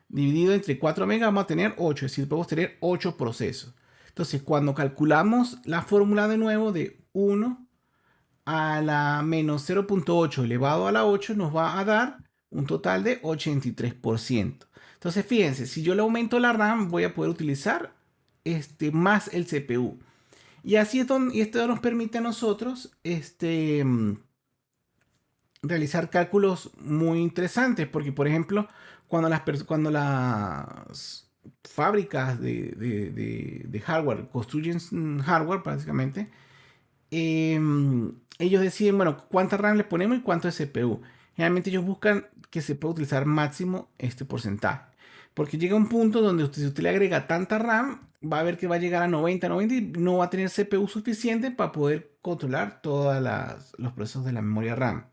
Dividido entre 4 megas vamos a tener 8, es decir, podemos tener 8 procesos. Entonces, cuando calculamos la fórmula de nuevo de 1 a la menos 0.8 elevado a la 8, nos va a dar un total de 83%. Entonces, fíjense, si yo le aumento la RAM, voy a poder utilizar más el CPU. Y así es donde, y esto nos permite a nosotros realizar cálculos muy interesantes, porque por ejemplo, cuando las fábricas de hardware construyen hardware, básicamente, ellos deciden, bueno, cuánta RAM le ponemos y cuánto es CPU. Generalmente ellos buscan que se pueda utilizar máximo este porcentaje. Porque llega un punto donde si usted le agrega tanta RAM, va a ver que va a llegar a 90 y no va a tener CPU suficiente para poder controlar todos los procesos de la memoria RAM.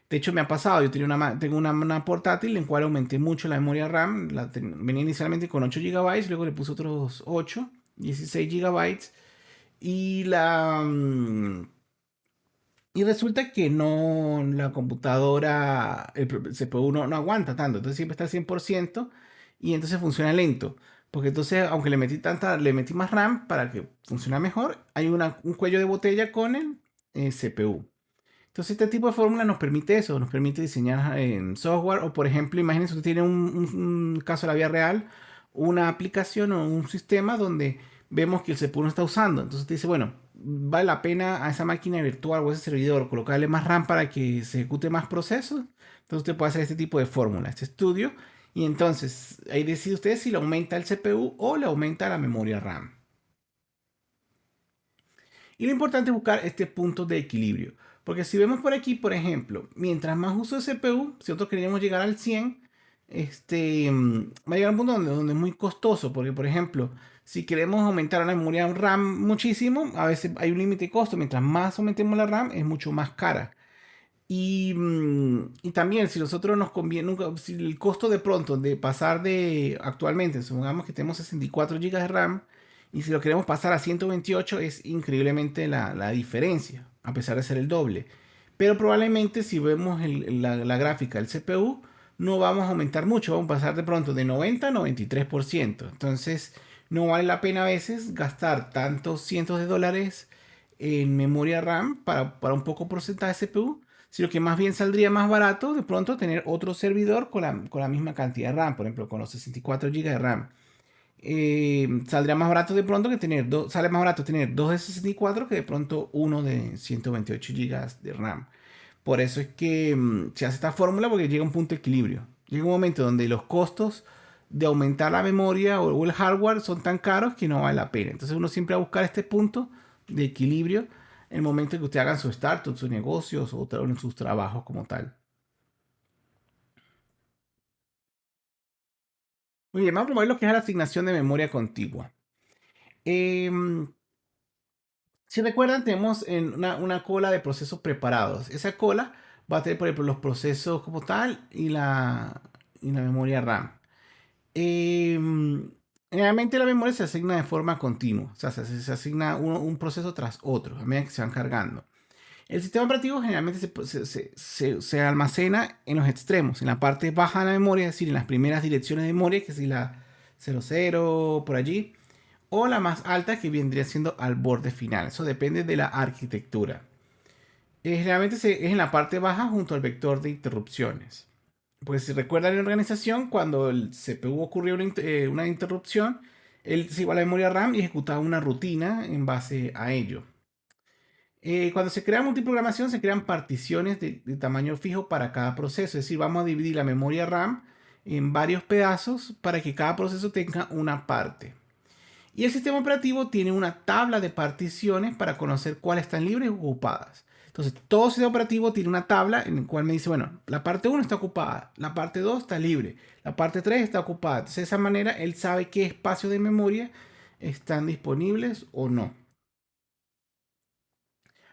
De hecho, me ha pasado, yo tengo una portátil en cual aumenté mucho la memoria RAM. Venía inicialmente con 8 GB, luego le puse otros 8, 16 GB. Y y resulta que no, la computadora, el CPU no aguanta tanto, entonces siempre está al 100% y entonces funciona lento. Porque entonces, aunque le metí más RAM para que funcione mejor, hay un cuello de botella con el CPU. Entonces, este tipo de fórmula nos permite eso, nos permite diseñar en software o, por ejemplo, imagínense usted tiene un caso de la vida real, una aplicación o un sistema donde vemos que el CPU no está usando. Entonces, usted dice, bueno, vale la pena a esa máquina virtual o a ese servidor colocarle más RAM para que se ejecute más procesos. Entonces, usted puede hacer este tipo de fórmula, este estudio. Y entonces, ahí decide usted si le aumenta el CPU o le aumenta la memoria RAM. Y lo importante es buscar este punto de equilibrio. Porque si vemos por aquí, por ejemplo, mientras más uso de CPU, si nosotros queremos llegar al 100, va a llegar a un punto donde es muy costoso. Porque, por ejemplo, si queremos aumentar la memoria RAM muchísimo, a veces hay un límite de costo. Mientras más aumentemos la RAM, es mucho más cara. Y también, si nosotros nos conviene, si el costo de pronto de pasar de actualmente, supongamos que tenemos 64 GB de RAM, y si lo queremos pasar a 128, es increíblemente la diferencia, a pesar de ser el doble. Pero probablemente, si vemos la gráfica del CPU, no vamos a aumentar mucho, vamos a pasar de pronto de 90 a 93%. Entonces, no vale la pena a veces gastar tantos cientos de dólares en memoria RAM para un poco porcentaje de CPU, sino que más bien saldría más barato de pronto tener otro servidor con la misma cantidad de RAM, por ejemplo, con los 64 GB de RAM. Saldría más barato de pronto que tener dos, sale más barato tener dos de 64 que de pronto uno de 128 GB de RAM. Por eso es que se hace esta fórmula porque llega un punto de equilibrio. Llega un momento donde los costos de aumentar la memoria o el hardware son tan caros que no vale la pena. Entonces uno siempre va a buscar este punto de equilibrio en el momento en que usted haga su startup, sus negocios o en sus trabajos como tal. Muy bien, vamos a ver lo que es la asignación de memoria contigua. Em, si recuerdan, tenemos una cola de procesos preparados. Esa cola va a tener, por ejemplo, los procesos como tal y la memoria RAM. Em, Generalmente la memoria se asigna de forma continua, o sea, se asigna un proceso tras otro, a medida que se van cargando. El sistema operativo generalmente se almacena en los extremos, en la parte baja de la memoria, es decir, en las primeras direcciones de memoria, que es la 00 por allí, o la más alta que vendría siendo al borde final. Eso depende de la arquitectura. Generalmente es en la parte baja junto al vector de interrupciones. Pues si recuerdan en la organización, cuando el CPU ocurrió una interrupción, él se iba a la memoria RAM y ejecutaba una rutina en base a ello. Cuando se crea multiprogramación, se crean particiones de tamaño fijo para cada proceso. Es decir, vamos a dividir la memoria RAM en varios pedazos para que cada proceso tenga una parte. Y el sistema operativo tiene una tabla de particiones para conocer cuáles están libres y ocupadas. Entonces, todo sistema operativo tiene una tabla en la cual me dice, bueno, la parte 1 está ocupada, la parte 2 está libre, la parte 3 está ocupada. Entonces, de esa manera, él sabe qué espacios de memoria están disponibles o no.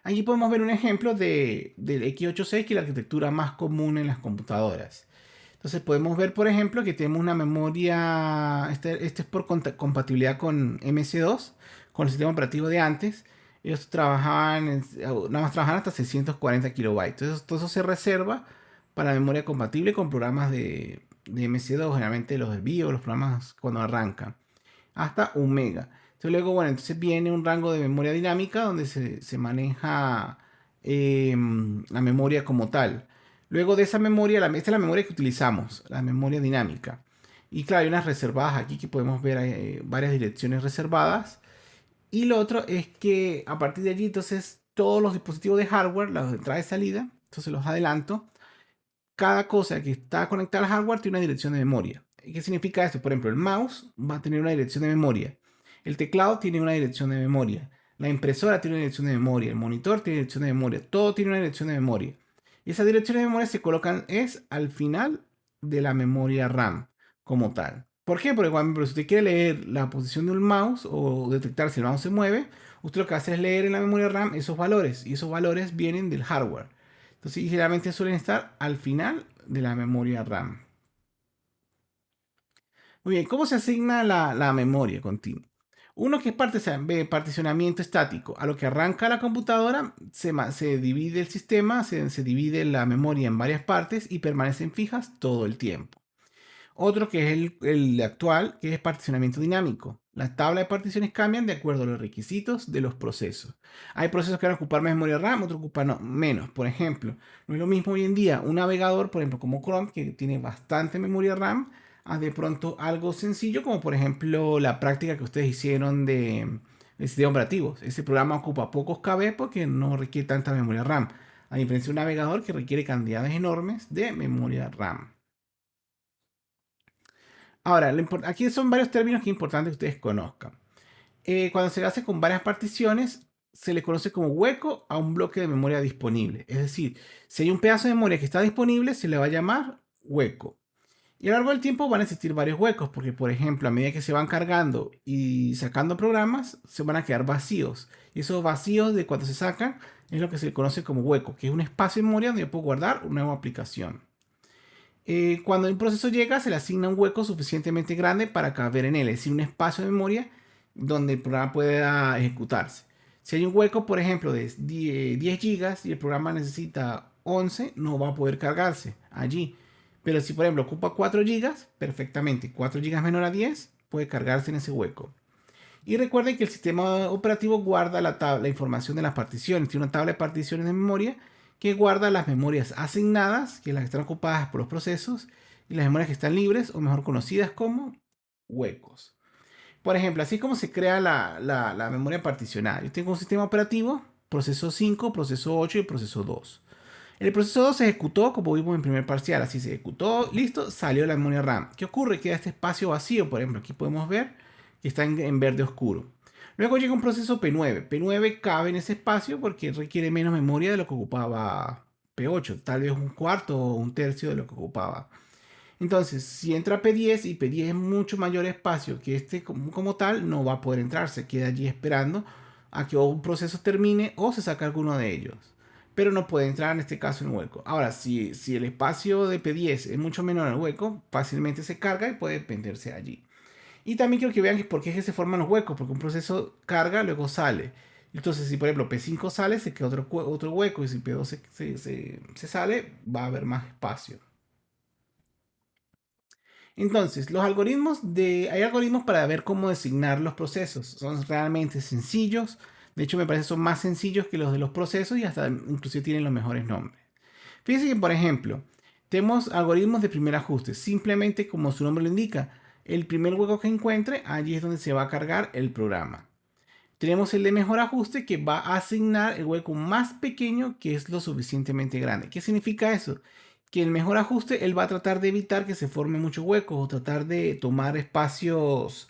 Aquí podemos ver un ejemplo del x86, que es la arquitectura más común en las computadoras. Entonces podemos ver, por ejemplo, que tenemos una memoria, este es por compatibilidad con MS2, con el sistema operativo de antes. Ellos trabajaban, nada más trabajaban hasta 640 kilobytes. Entonces todo eso se reserva para memoria compatible con programas de MS2, generalmente los de BIOS, los programas cuando arrancan hasta 1 mega. Entonces luego, bueno, entonces viene un rango de memoria dinámica donde se maneja la memoria como tal. Luego de esa memoria, esta es la memoria que utilizamos, la memoria dinámica. Y claro, hay unas reservadas aquí que podemos ver varias direcciones reservadas. Y lo otro es que a partir de allí, entonces, todos los dispositivos de hardware, las de entrada y salida, entonces los adelanto, cada cosa que está conectada al hardware tiene una dirección de memoria. ¿Qué significa esto? Por ejemplo, el mouse va a tener una dirección de memoria. El teclado tiene una dirección de memoria. La impresora tiene una dirección de memoria. El monitor tiene una dirección de memoria. Todo tiene una dirección de memoria. Y esas direcciones de memoria se colocan al final de la memoria RAM como tal. ¿Por qué? Porque si usted quiere leer la posición de un mouse o detectar si el mouse se mueve, usted lo que hace es leer en la memoria RAM esos valores. Y esos valores vienen del hardware. Entonces, generalmente suelen estar al final de la memoria RAM. Muy bien, ¿cómo se asigna la memoria continua? Uno que es particionamiento estático. A lo que arranca la computadora, se divide el sistema, se divide la memoria en varias partes y permanecen fijas todo el tiempo. Otro que es el actual, que es particionamiento dinámico. Las tablas de particiones cambian de acuerdo a los requisitos de los procesos. Hay procesos que van a ocupar más memoria RAM, otros ocupan menos. Por ejemplo, no es lo mismo hoy en día un navegador, por ejemplo, como Chrome, que tiene bastante memoria RAM, a de pronto algo sencillo, como por ejemplo la práctica que ustedes hicieron de sistema operativo. Ese programa ocupa pocos KB porque no requiere tanta memoria RAM, a diferencia de un navegador que requiere cantidades enormes de memoria RAM. Ahora, aquí son varios términos que es importante que ustedes conozcan. Cuando se hace con varias particiones, se le conoce como hueco a un bloque de memoria disponible. Es decir, si hay un pedazo de memoria que está disponible, se le va a llamar hueco. Y a lo largo del tiempo van a existir varios huecos, porque por ejemplo, a medida que se van cargando y sacando programas, se van a quedar vacíos. Y esos vacíos de cuando se sacan es lo que se le conoce como hueco, que es un espacio de memoria donde yo puedo guardar una nueva aplicación. Cuando el proceso llega, se le asigna un hueco suficientemente grande para caber en él, es decir, un espacio de memoria donde el programa pueda ejecutarse. Si hay un hueco, por ejemplo, de 10 gigas y el programa necesita 11, no va a poder cargarse allí. Pero si, por ejemplo, ocupa 4 gigas, perfectamente, 4 gigas menor a 10, puede cargarse en ese hueco. Y recuerden que el sistema operativo guarda la información de las particiones. Tiene una tabla de particiones de memoria que guarda las memorias asignadas, que las que están ocupadas por los procesos, y las memorias que están libres, o mejor conocidas como huecos. Por ejemplo, así es como se crea la memoria particionada. Yo tengo un sistema operativo, proceso 5, proceso 8 y proceso 2. El proceso 2 se ejecutó, como vimos en primer parcial, así se ejecutó, listo, salió la memoria RAM. ¿Qué ocurre? Queda este espacio vacío, por ejemplo, aquí podemos ver que está en verde oscuro. Luego llega un proceso P9. P9 cabe en ese espacio porque requiere menos memoria de lo que ocupaba P8, tal vez un cuarto o un tercio de lo que ocupaba. Entonces, si entra P10 y P10 es mucho mayor espacio que este como tal, no va a poder entrar, se queda allí esperando a que un proceso termine o se saque alguno de ellos. Pero no puede entrar en este caso en hueco. Ahora, si el espacio de P10 es mucho menor al hueco, fácilmente se carga y puede penderse allí. Y también quiero que vean por qué es que se forman los huecos, porque un proceso carga, luego sale. Entonces, si por ejemplo P5 sale, se queda otro hueco, y si P2 se sale, va a haber más espacio. Entonces, hay algoritmos para ver cómo designar los procesos. Son realmente sencillos. De hecho, me parece que son más sencillos que los de los procesos y hasta inclusive tienen los mejores nombres. Fíjense que, por ejemplo, tenemos algoritmos de primer ajuste. Simplemente, como su nombre lo indica, el primer hueco que encuentre, allí es donde se va a cargar el programa. Tenemos el de mejor ajuste que va a asignar el hueco más pequeño que es lo suficientemente grande. ¿Qué significa eso? Que el mejor ajuste él va a tratar de evitar que se formen muchos huecos o tratar de tomar espacios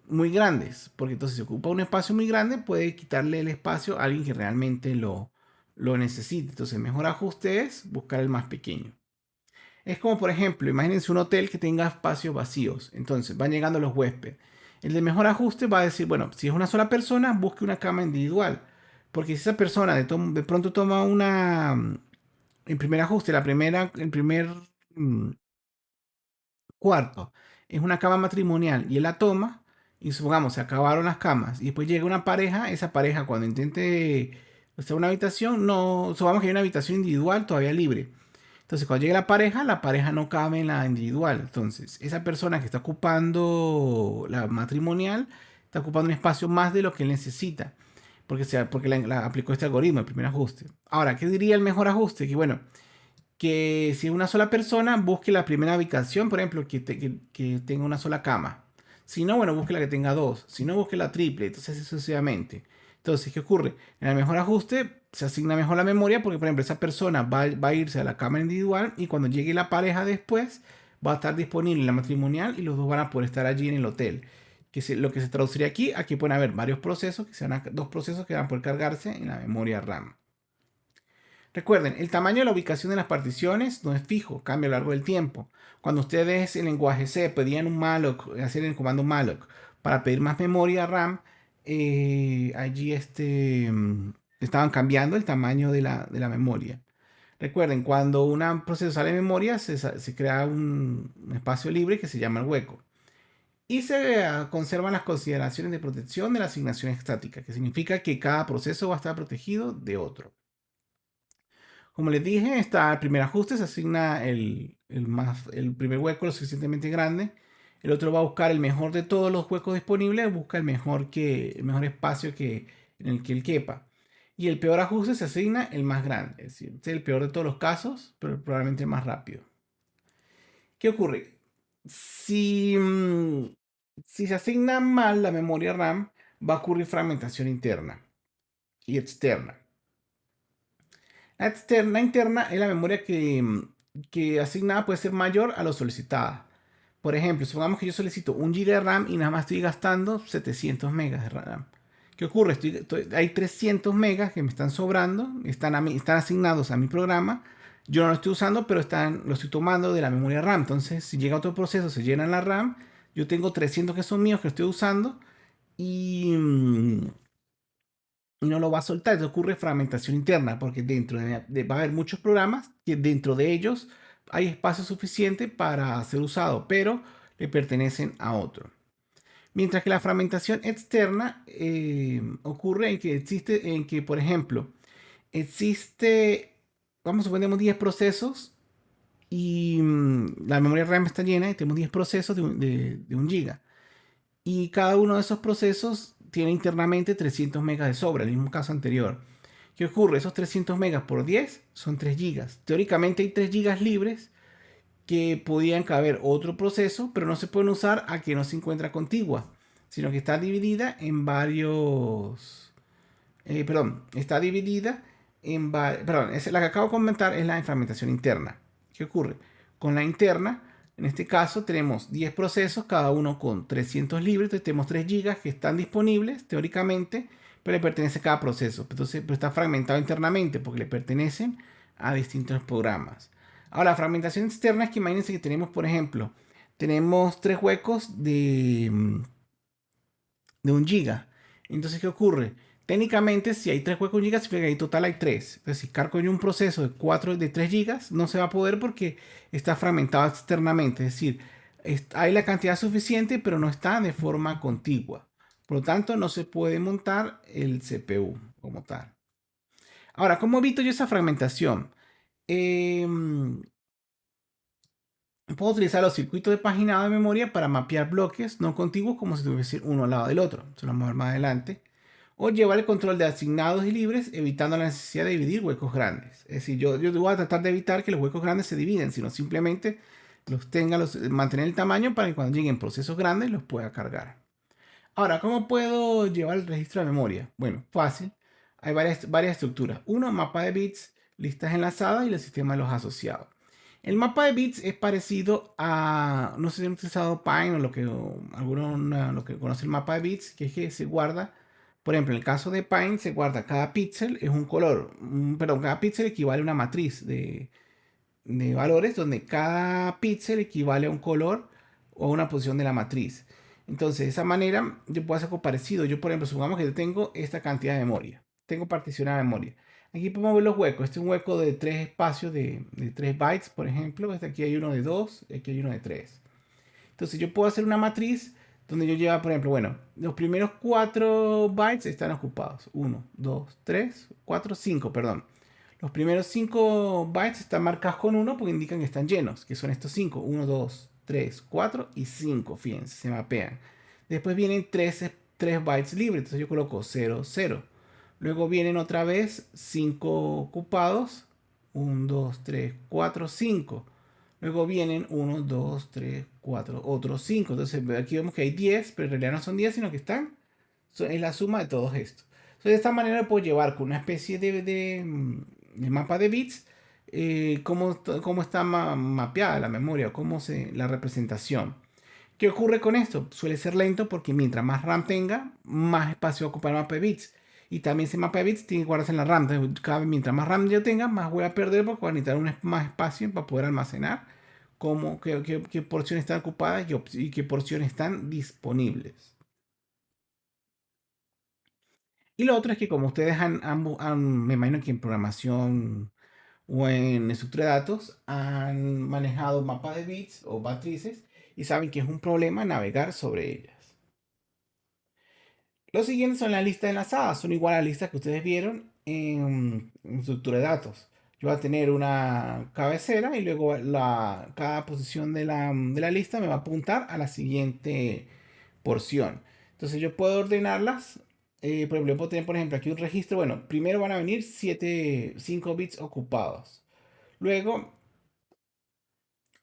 muy grandes, porque entonces si ocupa un espacio muy grande, puede quitarle el espacio a alguien que realmente lo necesite. Entonces el mejor ajuste es buscar el más pequeño. Es como, por ejemplo, imagínense un hotel que tenga espacios vacíos. Entonces van llegando los huéspedes. El de mejor ajuste va a decir, bueno, si es una sola persona, busque una cama individual. Porque si esa persona de pronto toma el primer ajuste, el primer mm, cuarto, es una cama matrimonial y él la toma, y supongamos, se acabaron las camas, y después llega una pareja, esa pareja cuando intente usar una habitación, no, supongamos que hay una habitación individual todavía libre. Entonces, cuando llegue la pareja no cabe en la individual. Entonces, esa persona que está ocupando la matrimonial está ocupando un espacio más de lo que él necesita. Porque aplicó este algoritmo, el primer ajuste. Ahora, ¿qué diría el mejor ajuste? Que bueno, que si es una sola persona, busque la primera ubicación, por ejemplo, que tenga una sola cama. Si no, bueno, busque la que tenga dos. Si no, busque la triple. Entonces, así sucesivamente. Entonces, ¿qué ocurre? En el mejor ajuste se asigna mejor la memoria porque, por ejemplo, esa persona va a irse a la cama individual y cuando llegue la pareja después, va a estar disponible la matrimonial y los dos van a poder estar allí en el hotel. Lo que se traduciría aquí pueden haber varios procesos, que sean dos procesos que van a poder cargarse en la memoria RAM. Recuerden, el tamaño de la ubicación de las particiones no es fijo, cambia a lo largo del tiempo. Cuando ustedes en lenguaje C pedían un malloc, hacer el comando malloc para pedir más memoria RAM, allí estaban cambiando el tamaño de la memoria. Recuerden, cuando un proceso sale de memoria, se crea un espacio libre que se llama el hueco. Y se conservan las consideraciones de protección de la asignación estática, que significa que cada proceso va a estar protegido de otro. Como les dije, está el primer ajuste, se asigna el primer hueco lo suficientemente grande. El otro va a buscar el mejor de todos los huecos disponibles, busca el mejor espacio en el que él quepa. Y el peor ajuste se asigna el más grande, es decir, este es el peor de todos los casos, pero probablemente el más rápido. ¿Qué ocurre? Si se asigna mal la memoria RAM, va a ocurrir fragmentación interna y externa. La interna es la memoria que asignada puede ser mayor a lo solicitada. Por ejemplo, supongamos que yo solicito 1 GB de RAM y nada más estoy gastando 700 megas de RAM. ¿Qué ocurre? Hay 300 megas que me están sobrando, están asignados a mi programa. Yo no lo estoy usando, pero lo estoy tomando de la memoria RAM. Entonces, si llega otro proceso, se llena la RAM. Yo tengo 300 que son míos que estoy usando y no lo va a soltar. Eso ocurre fragmentación interna, porque va a haber muchos programas que dentro de ellos hay espacio suficiente para ser usado, pero le pertenecen a otro. Mientras que la fragmentación externa ocurre en que, por ejemplo, vamos a suponer 10 procesos y la memoria RAM está llena y tenemos 10 procesos de 1 giga. Y cada uno de esos procesos tiene internamente 300 megas de sobra, el mismo caso anterior. ¿Qué ocurre? Esos 300 megas por 10 son 3 gigas. Teóricamente hay 3 gigas libres que podían caber otro proceso, pero no se pueden usar a que no se encuentra contigua, sino que está dividida en varios... perdón, está dividida perdón, la que acabo de comentar es la fragmentación interna. ¿Qué ocurre? Con la interna, en este caso tenemos 10 procesos, cada uno con 300 libres, entonces tenemos 3 gigas que están disponibles teóricamente, pero le pertenece a cada proceso. Entonces, pero está fragmentado internamente porque le pertenecen a distintos programas. Ahora, la fragmentación externa es que imagínense que tenemos, por ejemplo, tenemos 3 huecos de 1 giga. Entonces, ¿qué ocurre? Técnicamente, si hay 3 huecos gigas, significa que en total hay 3. Entonces, si cargo yo un proceso de 3 gigas, no se va a poder porque está fragmentado externamente. Es decir, hay la cantidad suficiente, pero no está de forma contigua. Por lo tanto, no se puede montar el CPU como tal. Ahora, ¿cómo evito yo esa fragmentación? Puedo utilizar los circuitos de paginado de memoria para mapear bloques no contiguos como si estuviesen uno al lado del otro. Eso lo vamos a ver más adelante. O llevar el control de asignados y libres, evitando la necesidad de dividir huecos grandes. Es decir, yo voy a tratar de evitar que los huecos grandes se dividen, sino simplemente mantener el tamaño para que cuando lleguen procesos grandes los pueda cargar. Ahora, ¿cómo puedo llevar el registro de memoria? Bueno, fácil. Hay varias estructuras. Uno, mapa de bits, listas enlazadas y el sistema de los asociados. El mapa de bits es parecido a, no sé si han utilizado Pine o lo que lo que conoce el mapa de bits, que es que se guarda, por ejemplo, en el caso de Pine se guarda cada píxel es un color, perdón, cada píxel equivale a una matriz de valores donde cada píxel equivale a un color o a una posición de la matriz. Entonces, de esa manera yo puedo hacer algo parecido. Yo, por ejemplo, supongamos que yo tengo esta cantidad de memoria. Tengo particionada memoria. Aquí podemos ver los huecos. Este es un hueco de 3 espacios de 3 bytes, por ejemplo. Este aquí hay uno de 2 y aquí hay uno de 3. Entonces yo puedo hacer una matriz donde yo llevo, por ejemplo, bueno, los primeros 4 bytes están ocupados. Uno, 2, 3, 4, 5, perdón. Los primeros 5 bytes están marcados con uno porque indican que están llenos, que son estos 5. Uno, 2, 3, 4 y 5, fíjense, se mapean. Después vienen 3 bytes libres, entonces yo coloco 0, 0. Luego vienen otra vez 5 ocupados. 1, 2, 3, 4, 5. Luego vienen 1, 2, 3, 4, otros 5. Entonces aquí vemos que hay 10, pero en realidad no son 10, sino que es la suma de todos estos. Entonces, de esta manera puedo llevar con una especie de mapa de bits cómo está mapeada la memoria, la representación. ¿Qué ocurre con esto? Suele ser lento porque mientras más RAM tenga, más espacio ocupa el mapa de bits. Y también ese mapa de bits tiene que guardarse en la RAM. Entonces, mientras más RAM yo tenga, más voy a perder porque voy a necesitar más espacio para poder almacenar qué porciones están ocupadas y qué porciones están disponibles. Y lo otro es que como ustedes me imagino que en programación o en estructura de datos han manejado mapas de bits o matrices y saben que es un problema navegar sobre ellas. Los siguientes son las listas enlazadas, son igual a las listas que ustedes vieron en estructura de datos. Yo voy a tener una cabecera y luego cada posición de la lista me va a apuntar a la siguiente porción. Entonces yo puedo ordenarlas. Por ejemplo, puedo tener, por ejemplo, aquí un registro. Bueno, primero van a venir 5 bits ocupados. Luego,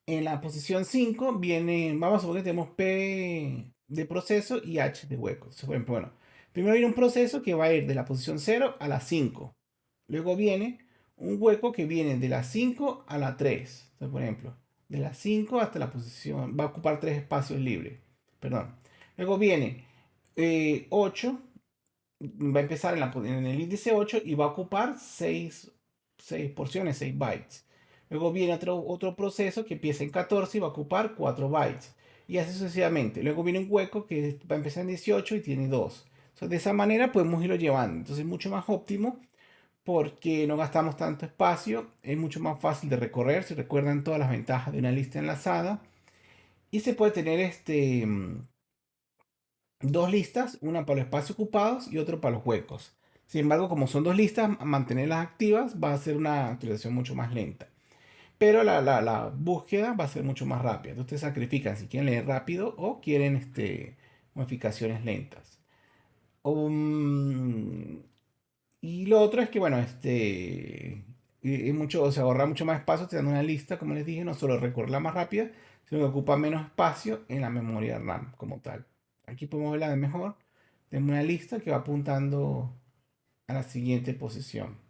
en la posición 5 viene, vamos a suponer que tenemos P de proceso y H de hueco. Entonces, por ejemplo, bueno, primero viene un proceso que va a ir de la posición 0 a la 5. Luego viene un hueco que viene de la 5 a la 3. Entonces, por ejemplo, de la 5 hasta la posición, va a ocupar 3 espacios libres. Perdón. Luego viene 8, va a empezar en el índice 8 y va a ocupar 6 porciones, 6 bytes. Luego viene otro proceso que empieza en 14 y va a ocupar 4 bytes. Y así sucesivamente. Luego viene un hueco que va a empezar en 18 y tiene 2. Entonces, de esa manera podemos irlo llevando. Entonces es mucho más óptimo porque no gastamos tanto espacio. Es mucho más fácil de recorrer. Si recuerdan todas las ventajas de una lista enlazada. Y se puede tener dos listas, una para los espacios ocupados y otra para los huecos. Sin embargo, como son dos listas, mantenerlas activas va a ser una actualización mucho más lenta. Pero la búsqueda va a ser mucho más rápida. Entonces, ustedes sacrifican si quieren leer rápido o quieren modificaciones lentas. Y lo otro es que, bueno, se ahorra mucho más espacio te dan una lista, como les dije, no solo recorrerla más rápida, sino que ocupa menos espacio en la memoria RAM como tal. Aquí podemos verla de mejor. Tenemos una lista que va apuntando a la siguiente posición.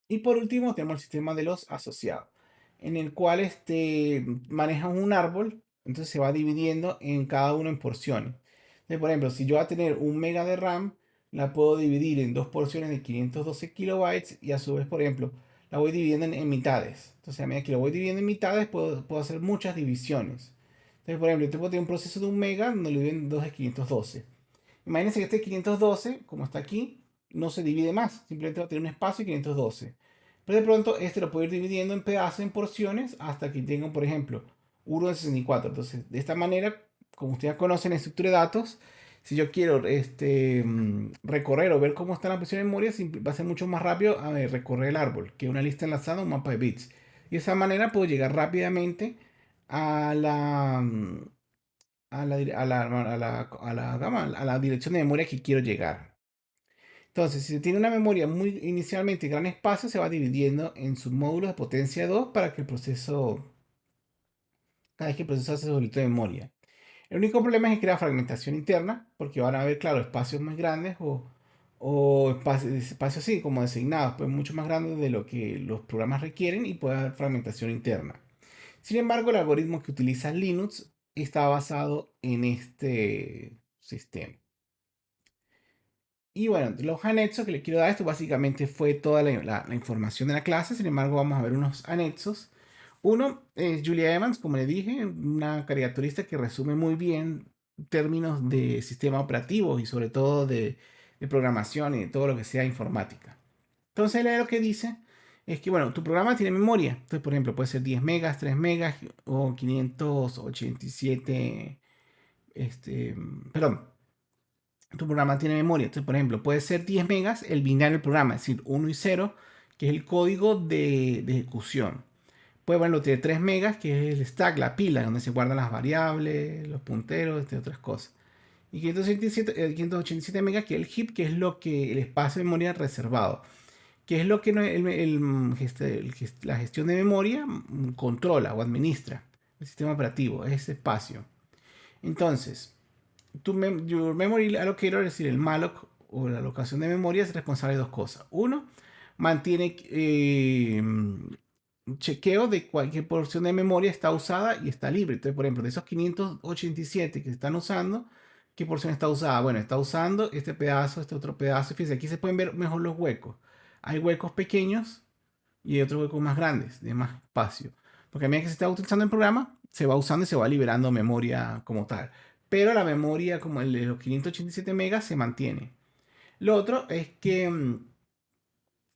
Y por último tenemos el sistema de los asociados, en el cual maneja un árbol, entonces se va dividiendo en cada uno en porciones. Entonces, por ejemplo, si yo voy a tener 1 MB de RAM, la puedo dividir en dos porciones de 512 kilobytes y a su vez, por ejemplo, la voy dividiendo en mitades. Entonces, a medida que lo voy dividiendo en mitades, puedo hacer muchas divisiones. Entonces, por ejemplo, yo puedo tener un proceso de 1 MB donde lo divido en dos de 512. Imagínense que este 512, como está aquí, no se divide más, simplemente va a tener un espacio y 512. Pero de pronto este lo puedo ir dividiendo en pedazos, en porciones, hasta que tenga, por ejemplo, 1 de 64. Entonces, de esta manera, como ustedes conocen la estructura de datos, si yo quiero recorrer o ver cómo está la posición de memoria, va a ser mucho más rápido recorrer el árbol que una lista enlazada, un mapa de bits. Y de esa manera puedo llegar rápidamente a la dirección de memoria que quiero llegar. Entonces, si se tiene una memoria muy inicialmente gran espacio, se va dividiendo en submódulos de potencia 2 para que cada vez que el proceso hace solito de memoria. El único problema es que crea fragmentación interna, porque van a haber, claro, espacios más grandes o espacios así como designados, pues mucho más grandes de lo que los programas requieren y puede haber fragmentación interna. Sin embargo, el algoritmo que utiliza Linux está basado en este sistema. Y bueno, los anexos que le quiero dar, esto básicamente fue toda la información de la clase. Sin embargo, vamos a ver unos anexos. Uno es Julia Evans, como le dije, una caricaturista que resume muy bien términos de sistema operativo y sobre todo de programación y de todo lo que sea informática. Entonces, lo que dice es que, bueno, tu programa tiene memoria. Entonces, por ejemplo, puede ser 10 megas, 3 megas o 587, perdón, tu programa tiene memoria. Entonces, por ejemplo, puede ser 10 megas el binario del programa, es decir, 1 y 0, que es el código de ejecución. Puede, bueno, tiene 3 megas, que es el stack, la pila, donde se guardan las variables, los punteros, entre otras cosas. Y 587 megas, que es el heap, que es lo que el espacio de memoria reservado, que es lo que la gestión de memoria controla o administra el sistema operativo, es ese espacio. Entonces, your memory allocator, es decir, el malloc o la alocación de memoria, es responsable de dos cosas. Uno, mantiene chequeo de cualquier porción de memoria está usada y está libre. Entonces, por ejemplo, de esos 587 que se están usando, ¿qué porción está usada? Bueno, está usando este pedazo, este otro pedazo. Fíjense, aquí se pueden ver mejor los huecos. Hay huecos pequeños y hay otros huecos más grandes, de más espacio. Porque a medida que se está utilizando el programa, se va usando y se va liberando memoria como tal. Pero la memoria, como el de los 587 megas, se mantiene. Lo otro es que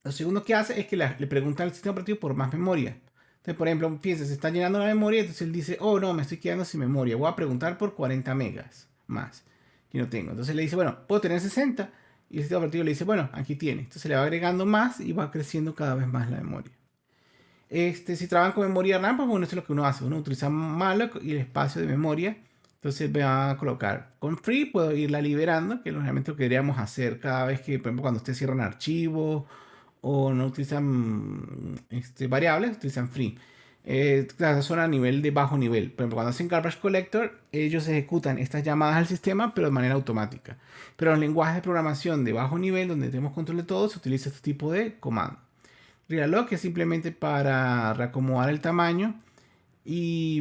lo segundo que hace es que le pregunta al sistema operativo por más memoria. Entonces, por ejemplo, fíjense, se está llenando la memoria, entonces él dice, oh no, me estoy quedando sin memoria, voy a preguntar por 40 megas más que no tengo. Entonces le dice, bueno, puedo tener 60. Y el sistema operativo le dice, bueno, aquí tiene. Entonces le va agregando más y va creciendo cada vez más la memoria. Si trabajan con memoria RAM, pues bueno, esto es lo que uno hace. Uno utiliza malloc y el espacio de memoria. Entonces me va a colocar con free, puedo irla liberando, que es realmente lo que queríamos hacer cada vez que, por ejemplo, cuando ustedes cierran archivos o no utilizan variables, utilizan free. Claro, son a nivel de bajo nivel. Por ejemplo, cuando hacen garbage collector, ellos ejecutan estas llamadas al sistema, pero de manera automática. Pero en los lenguajes de programación de bajo nivel, donde tenemos control de todo, se utiliza este tipo de comando. Realoc es simplemente para reacomodar el tamaño y,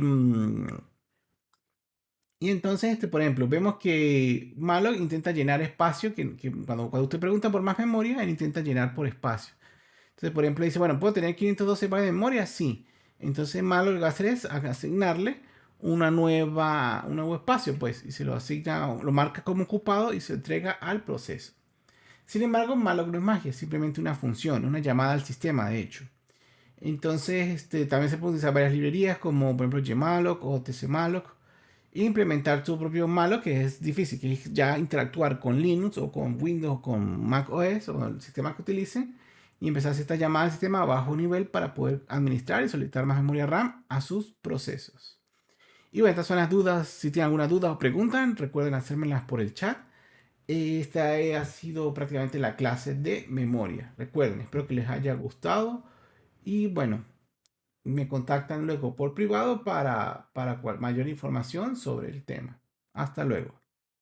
y entonces, por ejemplo, vemos que malloc intenta llenar espacio, que cuando usted pregunta por más memoria, él intenta llenar por espacio. Entonces, por ejemplo, dice, bueno, ¿puedo tener 512 bytes de memoria? Sí. Entonces, malloc lo que va a hacer es asignarle un nuevo espacio, pues, y se lo asigna, lo marca como ocupado y se entrega al proceso. Sin embargo, malloc no es magia, es simplemente una función, una llamada al sistema, de hecho. Entonces, también se pueden usar varias librerías como por ejemplo gmalloc o tcmalloc e implementar tu propio malloc, que es difícil, que es ya interactuar con Linux o con Windows o con Mac OS o el sistema que utilicen y empezar a hacer esta llamada al sistema a bajo nivel para poder administrar y solicitar más memoria RAM a sus procesos. Y bueno, estas son las dudas. Si tienen alguna duda o preguntan, recuerden hacérmelas por el chat. Esta ha sido prácticamente la clase de memoria. Recuerden, espero que les haya gustado. Y bueno, me contactan luego por privado para mayor información sobre el tema. Hasta luego.